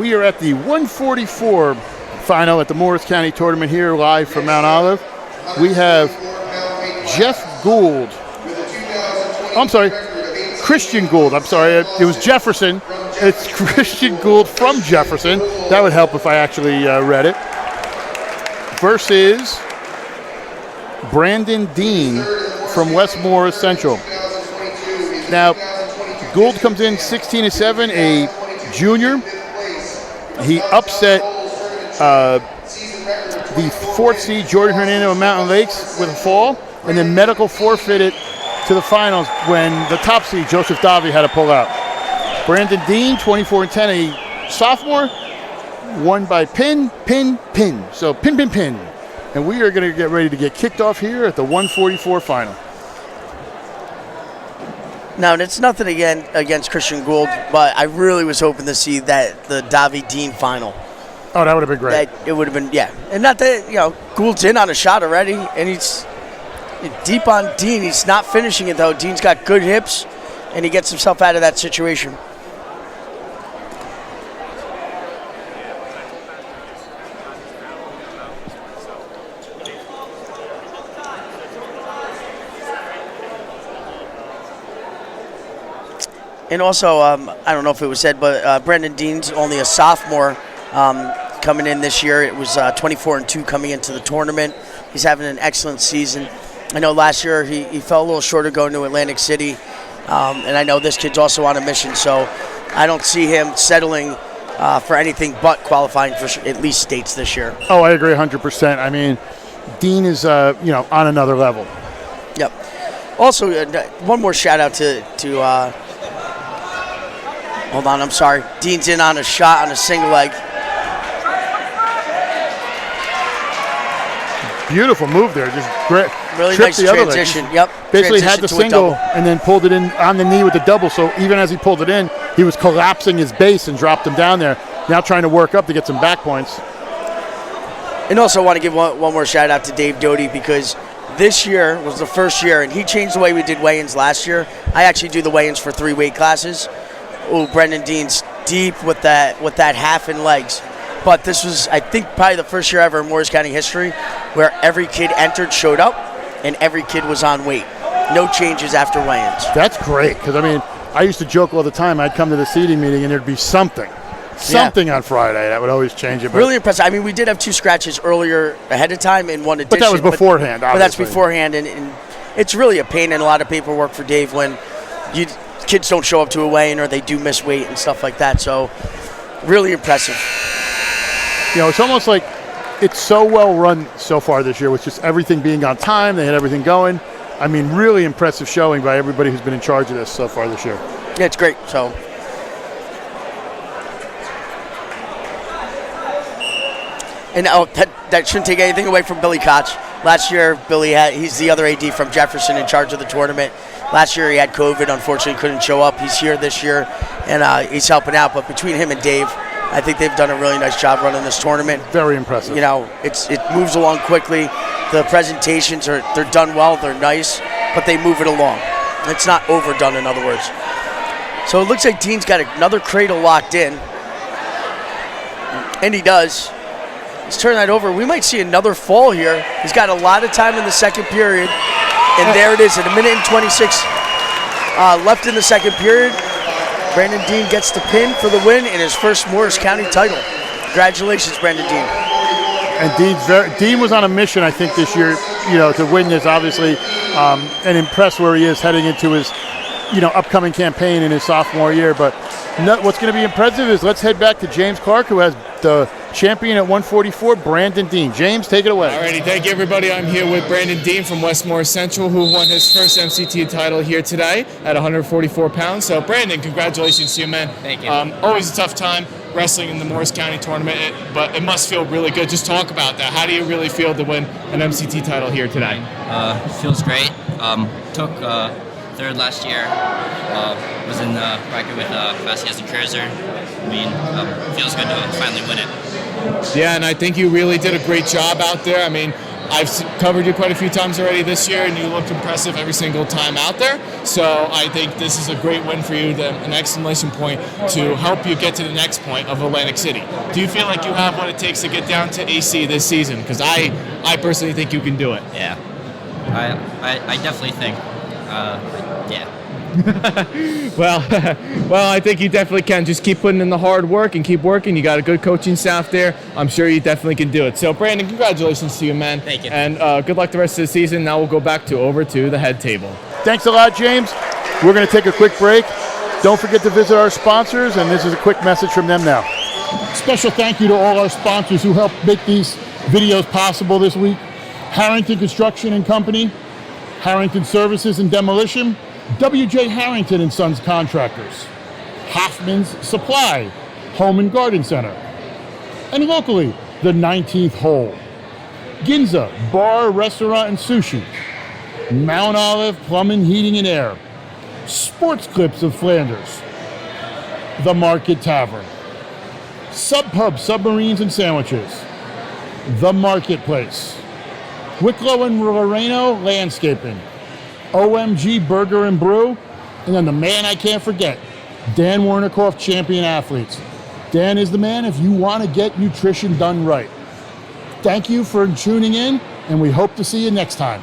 We are at the 144 final at the Morris County Tournament here live from Mount Olive. We have Christian Gould. I'm sorry, it was Jefferson. It's Christian Gould from Jefferson. That would help if I actually read it. Versus Brandon Dean from West Morris Central. Now, Gould comes in 16-7, a junior. He upset the fourth seed Jordan Hernando of Mountain Lakes with a fall, and then medical forfeited to the finals when the top seed Joseph Davi had to pull out. Brandon Dean, 24-10, a sophomore, won by pin. So pin. And we are going to get ready to get kicked off here at the 144 final. Now, it's nothing again against Christian Gould, but I really was hoping to see the Davi Dean final. Oh, that would have been great. It would have been, yeah. And not that, Gould's in on a shot already, and he's deep on Dean. He's not finishing it, though. Dean's got good hips, and he gets himself out of that situation. And also, I don't know if it was said, but Brandon Dean's only a sophomore coming in this year. It was 24-2 coming into the tournament. He's having an excellent season. I know last year he fell a little short of going to Atlantic City, and I know this kid's also on a mission, so I don't see him settling for anything but qualifying for at least states this year. Oh, I agree 100%. I mean, Dean is, on another level. Yep. Also, one more shout out to hold on, I'm sorry. Dean's in on a shot on a single leg. Beautiful move there. Just great. Really nice transition. Yep. Basically had the single and then pulled it in on the knee with the double. So even as he pulled it in, he was collapsing his base and dropped him down there. Now trying to work up to get some back points. And also want to give one more shout out to Dave Doty, because this year was the first year, and he changed the way we did weigh-ins last year. I actually do the weigh-ins for 3 weight classes. Oh, Brendan Dean's deep with that half in legs. But this was, I think, probably the first year ever in Morris County history where every kid entered, showed up, and every kid was on weight. No changes after weigh-ins. That's great, because, I used to joke all the time. I'd come to the seating meeting, and there'd be something on Friday that would always change it. Really impressive. We did have 2 scratches earlier ahead of time in one edition. But that was beforehand, But that's beforehand, and it's really a pain and a lot of paperwork for Dave when kids don't show up to a weigh-in or they do miss weight and stuff like that. So really impressive. It's almost like it's so well run so far this year with just everything being on time. They had everything going. Really impressive showing by everybody who's been in charge of this so far this year. Yeah, it's great. So. And that shouldn't take anything away from Billy Koch. Last year, he's the other AD from Jefferson in charge of the tournament. Last year he had COVID, unfortunately couldn't show up. He's here this year, and he's helping out. But between him and Dave, I think they've done a really nice job running this tournament. Very impressive. It moves along quickly. The presentations they're done well, they're nice, but they move it along. It's not overdone, in other words. So it looks like Dean's got another cradle locked in, and he does. Let's turn that over. We might see another fall here. He's got a lot of time in the second period. And there it is at 1 minute and 26 left in the second period. Brandon Dean gets the pin for the win in his first Morris County title. Congratulations, Brandon Dean. And Dean was on a mission, I think, this year, to win this, obviously, and impress where he is heading into his, upcoming campaign in his sophomore year. But what's going to be impressive is let's head back to James Clarke, who has the champion at 144, Brandon Dean. James, take it away. Alrighty, thank you, everybody. I'm here with Brandon Dean from West Morris Central, who won his first MCT title here today at 144 pounds. So, Brandon, congratulations to you, man. Thank you. Always a tough time wrestling in the Morris County tournament, but it must feel really good. Just talk about that. How do you really feel to win an MCT title here today? Feels great. Took third last year. Was in the bracket with Vasquez and Kurzer. Feels good to finally win it. Yeah, and I think you really did a great job out there. covered you quite a few times already this year, and you looked impressive every single time out there. So I think this is a great win for you, an exclamation point to help you get to the next point of Atlantic City. Do you feel like you have what it takes to get down to AC this season? Because I personally think you can do it. Yeah, I definitely think. Yeah. Well, I think you definitely can. Just keep putting in the hard work and keep working. You got a good coaching staff there. I'm sure you definitely can do it. So, Brandon, congratulations to you, man. Thank you. And good luck the rest of the season. Now we'll go back over to the head table. Thanks a lot, James. We're going to take a quick break. Don't forget to visit our sponsors, and this is a quick message from them now. Special thank you to all our sponsors who helped make these videos possible this week. Harrington Construction and Company, Harrington Services and Demolition, W.J. Harrington and Sons Contractors, Hoffman's Supply, Home and Garden Center, and locally, the 19th Hole, Ginza Bar, Restaurant, and Sushi, Mount Olive Plumbing, Heating, and Air, Sports Clips of Flanders, The Market Tavern, Sub Pub Submarines and Sandwiches, The Marketplace, Wicklow and Loreno Landscaping, OMG Burger and Brew, and then the man I can't forget, Dan Warnikoff, Champion Athletes. Dan is the man if you want to get nutrition done right. Thank you for tuning in, and we hope to see you next time.